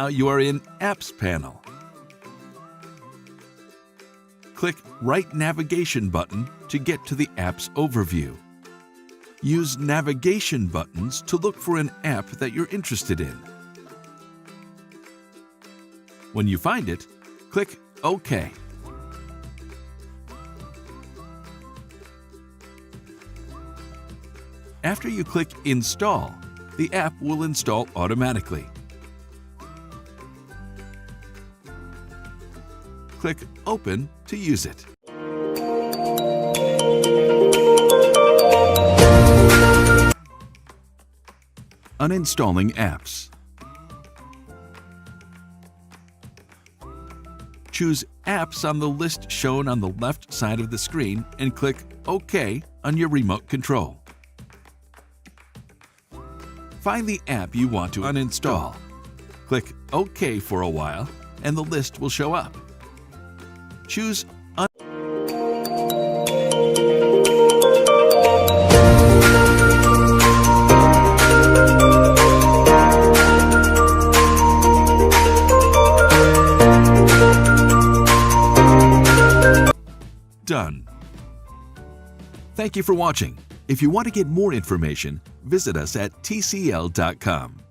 Now you are in Apps panel. Click right navigation button to get to the app's overview. Use navigation buttons to look for an app that you're interested in. When you find it, click OK. After you click Install, the app will install automatically. Click Open to use it. Uninstalling apps. Choose Apps on the list shown on the left side of the screen and click OK on your remote control. Find the app you want to uninstall. Click OK for a while and the list will show up. Choose Done. Thank you for watching. If you want to get more information, visit us at tcl.com.